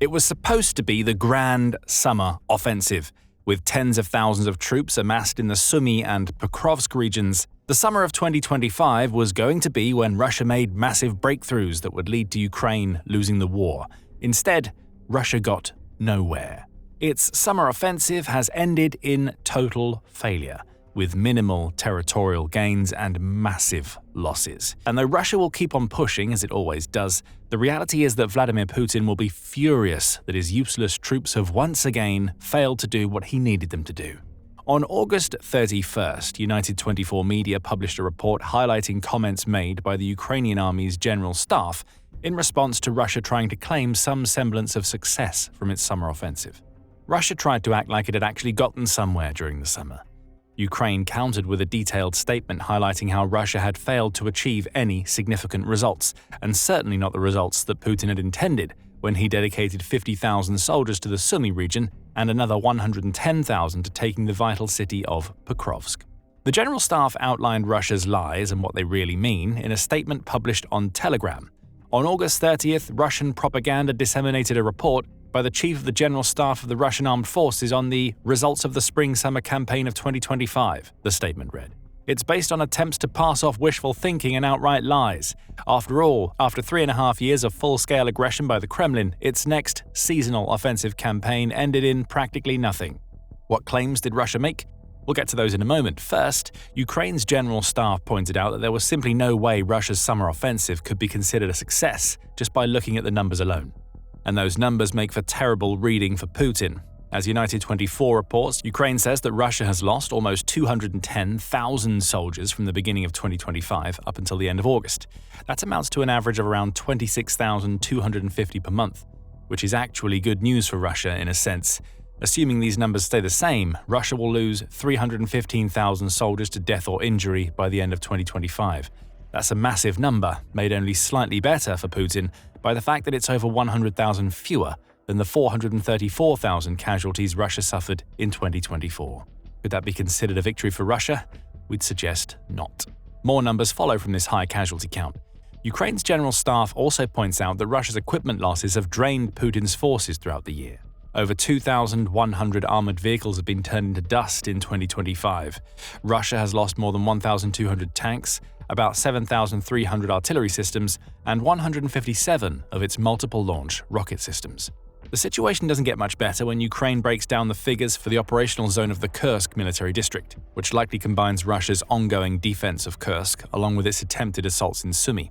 It was supposed to be the grand summer offensive, with tens of thousands of troops amassed in the Sumy and Picrok regions. The summer of 2025 was going to be when Russia made massive breakthroughs that would lead to Ukraine losing the war. Instead, Russia got nowhere. Its summer offensive has ended in total failure, with minimal territorial gains and massive losses. And though Russia will keep on pushing, as it always does, the reality is that Vladimir Putin will be furious that his useless troops have once again failed to do what he needed them to do. On August 31st, United 24 Media published a report highlighting comments made by the Ukrainian army's general staff in response to Russia trying to claim some semblance of success from its summer offensive. Russia tried to act like it had actually gotten somewhere during the summer. Ukraine countered with a detailed statement highlighting how Russia had failed to achieve any significant results, and certainly not the results that Putin had intended when he dedicated 50,000 soldiers to the Sumy region and another 110,000 to taking the vital city of Picrok. The General Staff outlined Russia's lies and what they really mean in a statement published on Telegram. On August 30th, Russian propaganda disseminated a report by the Chief of the General Staff of the Russian Armed Forces on the results of the spring-summer campaign of 2025, the statement read. It's based on attempts to pass off wishful thinking and outright lies. After all, after 3.5 years of full-scale aggression by the Kremlin, its next seasonal offensive campaign ended in practically nothing. What claims did Russia make? We'll get to those in a moment. First, Ukraine's General Staff pointed out that there was simply no way Russia's summer offensive could be considered a success just by looking at the numbers alone. And those numbers make for terrible reading for Putin. As United 24 reports, Ukraine says that Russia has lost almost 210,000 soldiers from the beginning of 2025 up until the end of August. That amounts to an average of around 26,250 per month, which is actually good news for Russia in a sense. Assuming these numbers stay the same, Russia will lose 315,000 soldiers to death or injury by the end of 2025. That's a massive number, made only slightly better for Putin by the fact that it's over 100,000 fewer than the 434,000 casualties Russia suffered in 2024. Could that be considered a victory for Russia? We'd suggest not. More numbers follow from this high casualty count. Ukraine's General Staff also points out that Russia's equipment losses have drained Putin's forces throughout the year. Over 2,100 armored vehicles have been turned into dust in 2025. Russia has lost more than 1,200 tanks, about 7,300 artillery systems, and 157 of its multiple-launch rocket systems. The situation doesn't get much better when Ukraine breaks down the figures for the operational zone of the Kursk military district, which likely combines Russia's ongoing defense of Kursk along with its attempted assaults in Sumy.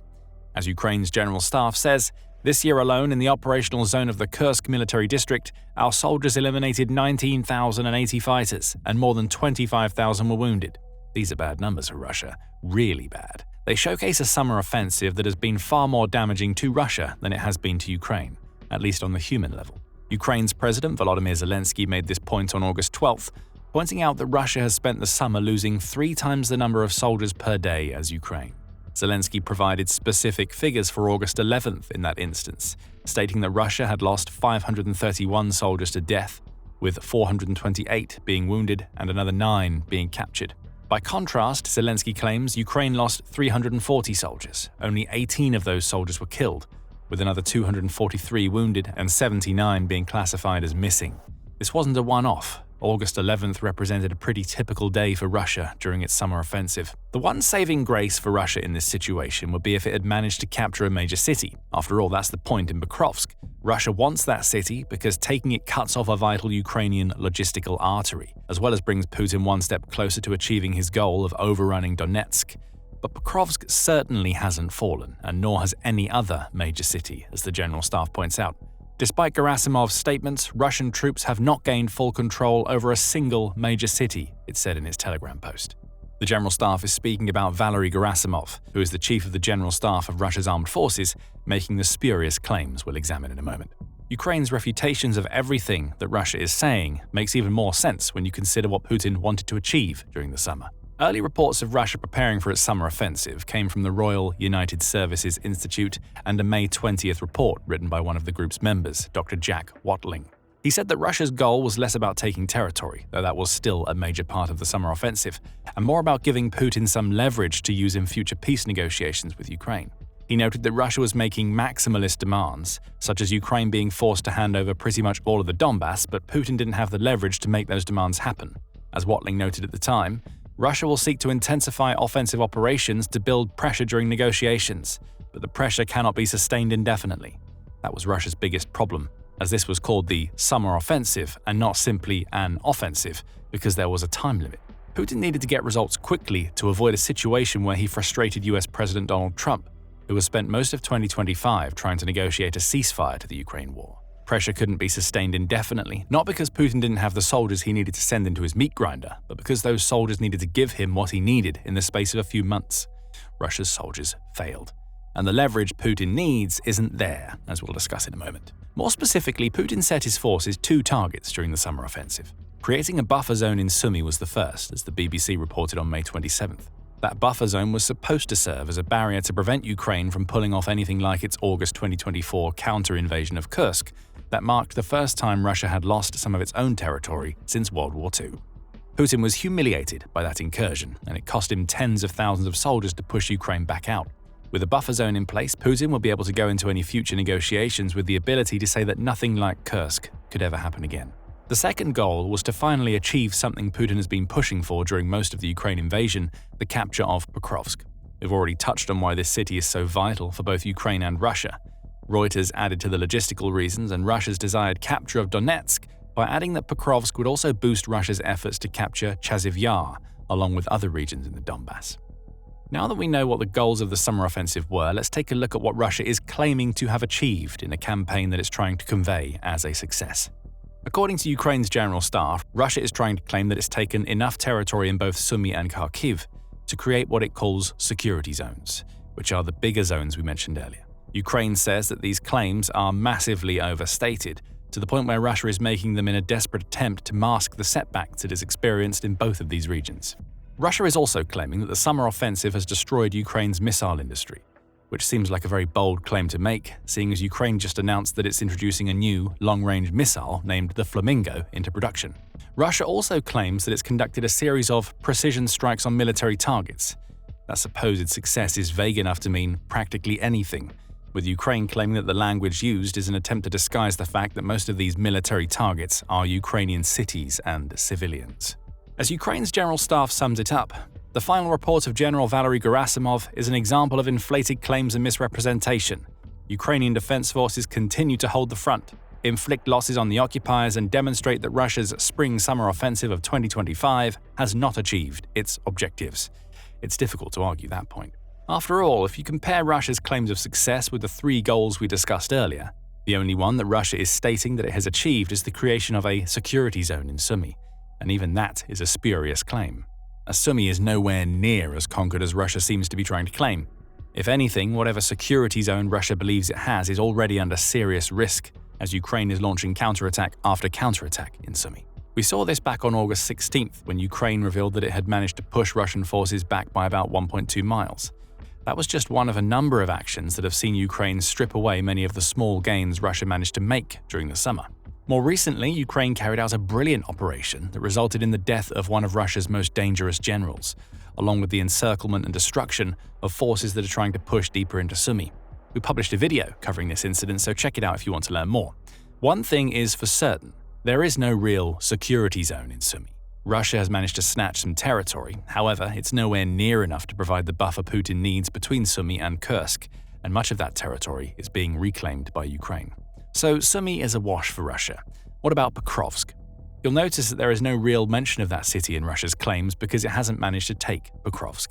As Ukraine's General Staff says, this year alone in the operational zone of the Kursk military district, our soldiers eliminated 19,080 fighters and more than 25,000 were wounded. These are bad numbers for Russia, really bad. They showcase a summer offensive that has been far more damaging to Russia than it has been to Ukraine, at least on the human level. Ukraine's President Volodymyr Zelensky made this point on August 12th, pointing out that Russia has spent the summer losing 3 times the number of soldiers per day as Ukraine. Zelensky provided specific figures for August 11th in that instance, stating that Russia had lost 531 soldiers to death, with 428 being wounded and another 9 being captured. By contrast, Zelensky claims Ukraine lost 340 soldiers. Only 18 of those soldiers were killed, with another 243 wounded and 79 being classified as missing. This wasn't a one-off. August 11th represented a pretty typical day for Russia during its summer offensive. The one saving grace for Russia in this situation would be if it had managed to capture a major city. After all, that's the point in Picrok. Russia wants that city because taking it cuts off a vital Ukrainian logistical artery, as well as brings Putin one step closer to achieving his goal of overrunning Donetsk. But Picrok certainly hasn't fallen, and nor has any other major city, as the General Staff points out. Despite Gerasimov's statements, Russian troops have not gained full control over a single major city, it said in its Telegram post. The General Staff is speaking about Valery Gerasimov, who is the Chief of the General Staff of Russia's armed forces, making the spurious claims we'll examine in a moment. Ukraine's refutations of everything that Russia is saying makes even more sense when you consider what Putin wanted to achieve during the summer. Early reports of Russia preparing for its summer offensive came from the Royal United Services Institute and a May 20th report written by one of the group's members, Dr. Jack Watling. He said that Russia's goal was less about taking territory, though that was still a major part of the summer offensive, and more about giving Putin some leverage to use in future peace negotiations with Ukraine. He noted that Russia was making maximalist demands, such as Ukraine being forced to hand over pretty much all of the Donbass, but Putin didn't have the leverage to make those demands happen. As Watling noted at the time, Russia will seek to intensify offensive operations to build pressure during negotiations, but the pressure cannot be sustained indefinitely. That was Russia's biggest problem, as this was called the summer offensive and not simply an offensive, because there was a time limit. Putin needed to get results quickly to avoid a situation where he frustrated US President Donald Trump, who has spent most of 2025 trying to negotiate a ceasefire to the Ukraine war. Pressure couldn't be sustained indefinitely, not because Putin didn't have the soldiers he needed to send into his meat grinder, but because those soldiers needed to give him what he needed in the space of a few months. Russia's soldiers failed. And the leverage Putin needs isn't there, as we'll discuss in a moment. More specifically, Putin set his forces 2 targets during the summer offensive. Creating a buffer zone in Sumy was the first, as the BBC reported on May 27th. That buffer zone was supposed to serve as a barrier to prevent Ukraine from pulling off anything like its August 2024 counter-invasion of Kursk that marked the first time Russia had lost some of its own territory since World War II. Putin was humiliated by that incursion, and it cost him tens of thousands of soldiers to push Ukraine back out. With a buffer zone in place, Putin will be able to go into any future negotiations with the ability to say that nothing like Kursk could ever happen again. The second goal was to finally achieve something Putin has been pushing for during most of the Ukraine invasion, the capture of Picrok. We've already touched on why this city is so vital for both Ukraine and Russia. Reuters added to the logistical reasons and Russia's desired capture of Donetsk by adding that Picrok would also boost Russia's efforts to capture Chasiv Yar, along with other regions in the Donbass. Now that we know what the goals of the summer offensive were, let's take a look at what Russia is claiming to have achieved in a campaign that it's trying to convey as a success. According to Ukraine's general staff, Russia is trying to claim that it's taken enough territory in both Sumy and Kharkiv to create what it calls security zones, which are the bigger zones we mentioned earlier. Ukraine says that these claims are massively overstated, to the point where Russia is making them in a desperate attempt to mask the setbacks it has experienced in both of these regions. Russia is also claiming that the summer offensive has destroyed Ukraine's missile industry, which seems like a very bold claim to make, seeing as Ukraine just announced that it's introducing a new, long-range missile named the Flamingo into production. Russia also claims that it's conducted a series of precision strikes on military targets. That supposed success is vague enough to mean practically anything, with Ukraine claiming that the language used is an attempt to disguise the fact that most of these military targets are Ukrainian cities and civilians. As Ukraine's general staff sums it up, the final report of General Valery Gerasimov is an example of inflated claims and misrepresentation. Ukrainian defense forces continue to hold the front, inflict losses on the occupiers, and demonstrate that Russia's spring-summer offensive of 2025 has not achieved its objectives. It's difficult to argue that point. After all, if you compare Russia's claims of success with the 3 goals we discussed earlier, the only one that Russia is stating that it has achieved is the creation of a security zone in Sumy, and even that is a spurious claim. Sumy is nowhere near as conquered as Russia seems to be trying to claim. If anything, whatever security zone Russia believes it has is already under serious risk, as Ukraine is launching counterattack after counterattack in Sumy. We saw this back on August 16th when Ukraine revealed that it had managed to push Russian forces back by about 1.2 miles. That was just one of a number of actions that have seen Ukraine strip away many of the small gains Russia managed to make during the summer. More recently, Ukraine carried out a brilliant operation that resulted in the death of one of Russia's most dangerous generals, along with the encirclement and destruction of forces that are trying to push deeper into Sumy. We published a video covering this incident, so check it out if you want to learn more. One thing is for certain, there is no real security zone in Sumy. Russia has managed to snatch some territory, however, it's nowhere near enough to provide the buffer Putin needs between Sumy and Kursk, and much of that territory is being reclaimed by Ukraine. So Sumy is a wash for Russia. What about Picrok? You'll notice that there is no real mention of that city in Russia's claims because it hasn't managed to take Picrok.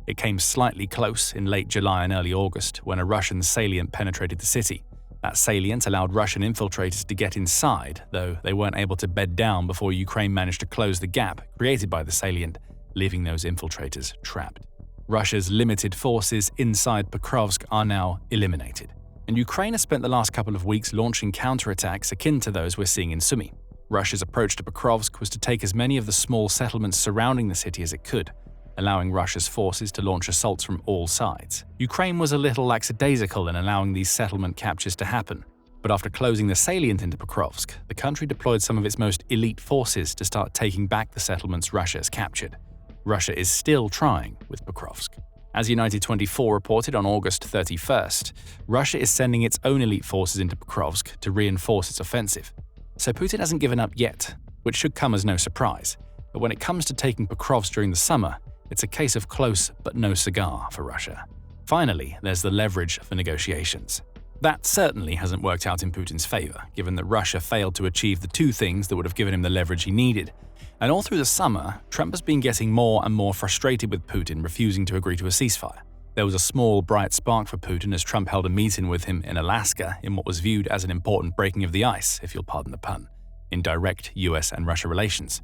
It came slightly close in late July and early August when a Russian salient penetrated the city. That salient allowed Russian infiltrators to get inside, though they weren't able to bed down before Ukraine managed to close the gap created by the salient, leaving those infiltrators trapped. Russia's limited forces inside Picrok are now eliminated, and Ukraine has spent the last couple of weeks launching counterattacks akin to those we're seeing in Sumy. Russia's approach to Picrok was to take as many of the small settlements surrounding the city as it could, allowing Russia's forces to launch assaults from all sides. Ukraine was a little lackadaisical in allowing these settlement captures to happen, but after closing the salient into Picrok, the country deployed some of its most elite forces to start taking back the settlements Russia has captured. Russia is still trying with Picrok. As United 24 reported on August 31st, Russia is sending its own elite forces into Pokrovsk to reinforce its offensive. So Putin hasn't given up yet, which should come as no surprise. But when it comes to taking Pokrovsk during the summer, it's a case of close but no cigar for Russia. Finally, there's the leverage for negotiations. That certainly hasn't worked out in Putin's favor, given that Russia failed to achieve the two things that would have given him the leverage he needed. And all through the summer, Trump has been getting more and more frustrated with Putin refusing to agree to a ceasefire. There was a small, bright spark for Putin as Trump held a meeting with him in Alaska in what was viewed as an important breaking of the ice, if you'll pardon the pun, in direct US and Russia relations.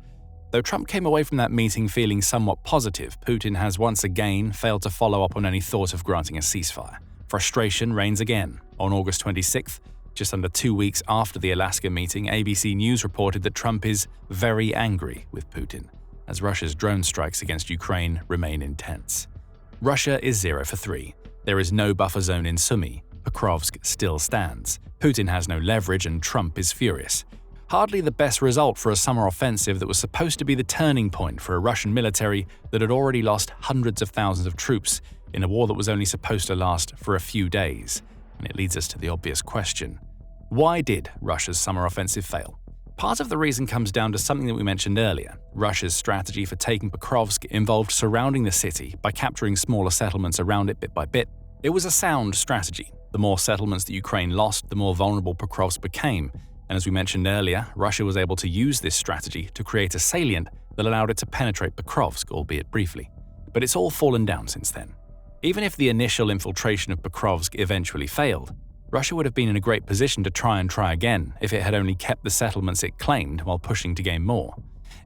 Though Trump came away from that meeting feeling somewhat positive, Putin has once again failed to follow up on any thought of granting a ceasefire. Frustration reigns again. On August 26th, just under 2 weeks after the Alaska meeting, ABC News reported that Trump is very angry with Putin, as Russia's drone strikes against Ukraine remain intense. Russia is 0 for 3. There is no buffer zone in Sumy. Pokrovsk still stands. Putin has no leverage and Trump is furious. Hardly the best result for a summer offensive that was supposed to be the turning point for a Russian military that had already lost hundreds of thousands of troops in a war that was only supposed to last for a few days. And it leads us to the obvious question. Why did Russia's summer offensive fail? Part of the reason comes down to something that we mentioned earlier. Russia's strategy for taking Pokrovsk involved surrounding the city by capturing smaller settlements around it bit by bit. It was a sound strategy. The more settlements that Ukraine lost, the more vulnerable Pokrovsk became. And as we mentioned earlier, Russia was able to use this strategy to create a salient that allowed it to penetrate Pokrovsk, albeit briefly. But it's all fallen down since then. Even if the initial infiltration of Pokrovsk eventually failed, Russia would have been in a great position to try again if it had only kept the settlements it claimed while pushing to gain more.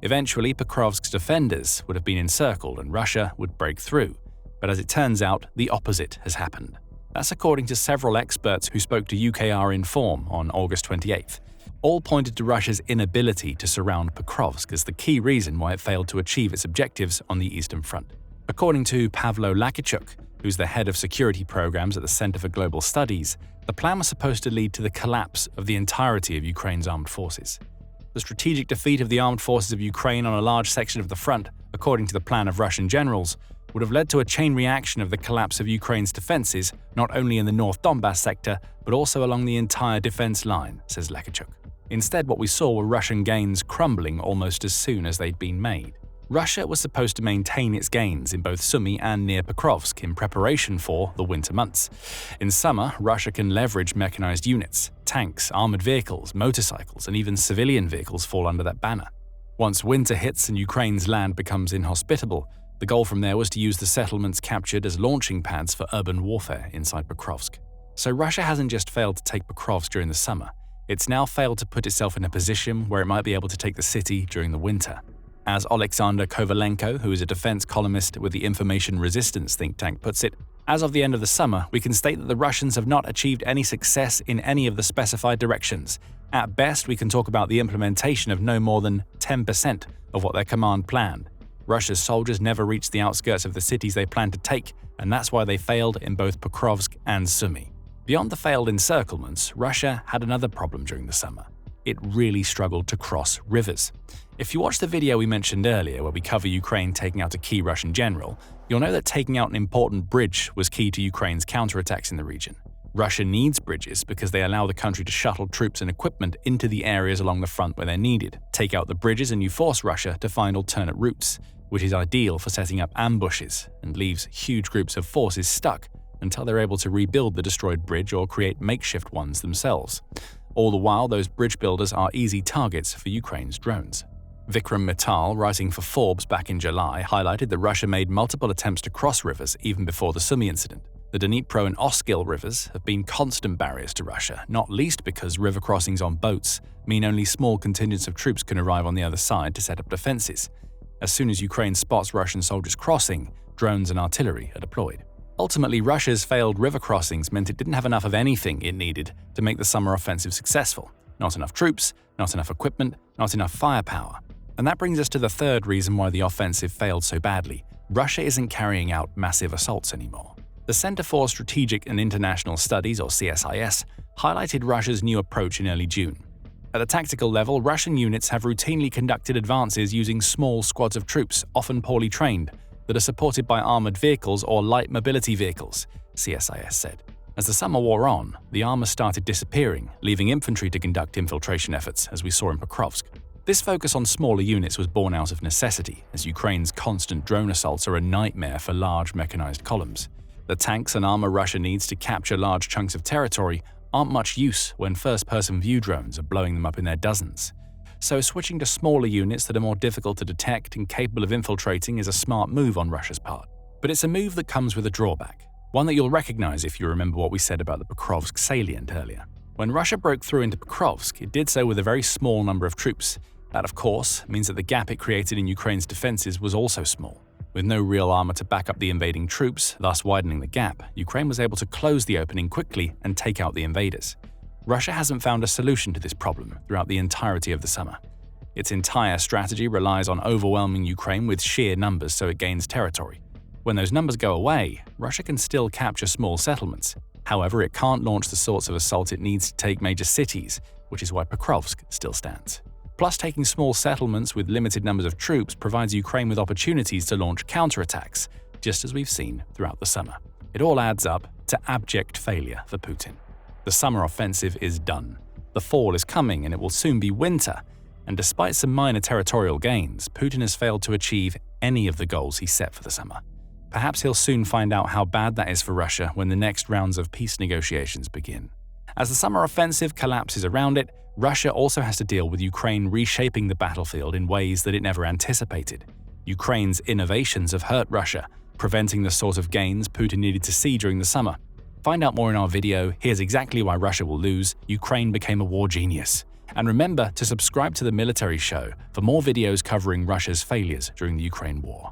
Eventually, Pokrovsk's defenders would have been encircled and Russia would break through. But as it turns out, the opposite has happened. That's according to several experts who spoke to UKR Inform on August 28th. All pointed to Russia's inability to surround Pokrovsk as the key reason why it failed to achieve its objectives on the Eastern Front. According to Pavlo Lakichuk, who's the head of security programs at the Center for Global Studies, the plan was supposed to lead to the collapse of the entirety of Ukraine's armed forces. The strategic defeat of the armed forces of Ukraine on a large section of the front, according to the plan of Russian generals, would have led to a chain reaction of the collapse of Ukraine's defenses, not only in the North Donbas sector, but also along the entire defense line, says Lakichuk. Instead, what we saw were Russian gains crumbling almost as soon as they'd been made. Russia was supposed to maintain its gains in both Sumy and near Pokrovsk in preparation for the winter months. In summer, Russia can leverage mechanized units, tanks, armored vehicles, motorcycles, and even civilian vehicles fall under that banner. Once winter hits and Ukraine's land becomes inhospitable, the goal from there was to use the settlements captured as launching pads for urban warfare inside Pokrovsk. So Russia hasn't just failed to take Pokrovsk during the summer, it's now failed to put itself in a position where it might be able to take the city during the winter. As Alexander Kovalenko, who is a defense columnist with the Information Resistance think tank, puts it, as of the end of the summer, we can state that the Russians have not achieved any success in any of the specified directions. At best, we can talk about the implementation of no more than 10% of what their command planned. Russia's soldiers never reached the outskirts of the cities they planned to take, and that's why they failed in both Pokrovsk and Sumy. Beyond the failed encirclements, Russia had another problem during the summer. It really struggled to cross rivers. If you watch the video we mentioned earlier where we cover Ukraine taking out a key Russian general, you'll know that taking out an important bridge was key to Ukraine's counterattacks in the region. Russia needs bridges because they allow the country to shuttle troops and equipment into the areas along the front where they're needed. Take out the bridges and you force Russia to find alternate routes, which is ideal for setting up ambushes and leaves huge groups of forces stuck until they're able to rebuild the destroyed bridge or create makeshift ones themselves. All the while, those bridge builders are easy targets for Ukraine's drones. Vikram Mittal, writing for Forbes back in July, highlighted that Russia made multiple attempts to cross rivers even before the Sumy incident. The Dnipro and Oskil rivers have been constant barriers to Russia, not least because river crossings on boats mean only small contingents of troops can arrive on the other side to set up defenses. As soon as Ukraine spots Russian soldiers crossing, drones and artillery are deployed. Ultimately, Russia's failed river crossings meant it didn't have enough of anything it needed to make the summer offensive successful. Not enough troops, not enough equipment, not enough firepower. And that brings us to the third reason why the offensive failed so badly. Russia isn't carrying out massive assaults anymore. The Center for Strategic and International Studies, or CSIS, highlighted Russia's new approach in early June. At the tactical level, Russian units have routinely conducted advances using small squads of troops, often poorly trained, that are supported by armored vehicles or light mobility vehicles, CSIS said. As the summer wore on, the armor started disappearing, leaving infantry to conduct infiltration efforts, as we saw in Picrok. This focus on smaller units was born out of necessity, as Ukraine's constant drone assaults are a nightmare for large mechanized columns. The tanks and armor Russia needs to capture large chunks of territory aren't much use when first-person view drones are blowing them up in their dozens. So switching to smaller units that are more difficult to detect and capable of infiltrating is a smart move on Russia's part. But it's a move that comes with a drawback, one that you'll recognize if you remember what we said about the Pokrovsk salient earlier. When Russia broke through into Pokrovsk, it did so with a very small number of troops. That, of course, means that the gap it created in Ukraine's defenses was also small. With no real armor to back up the invading troops, thus widening the gap, Ukraine was able to close the opening quickly and take out the invaders. Russia hasn't found a solution to this problem throughout the entirety of the summer. Its entire strategy relies on overwhelming Ukraine with sheer numbers so it gains territory. When those numbers go away, Russia can still capture small settlements. However, it can't launch the sorts of assault it needs to take major cities, which is why Pokrovsk still stands. Plus, taking small settlements with limited numbers of troops provides Ukraine with opportunities to launch counterattacks, just as we've seen throughout the summer. It all adds up to abject failure for Putin. The summer offensive is done. The fall is coming and it will soon be winter. And despite some minor territorial gains, Putin has failed to achieve any of the goals he set for the summer. Perhaps he'll soon find out how bad that is for Russia when the next rounds of peace negotiations begin. As the summer offensive collapses around it, Russia also has to deal with Ukraine reshaping the battlefield in ways that it never anticipated. Ukraine's innovations have hurt Russia, preventing the sort of gains Putin needed to see during the summer. Find out more in our video. Here's exactly why Russia will lose. Ukraine became a war genius. And remember to subscribe to the Military Show for more videos covering Russia's failures during the Ukraine war.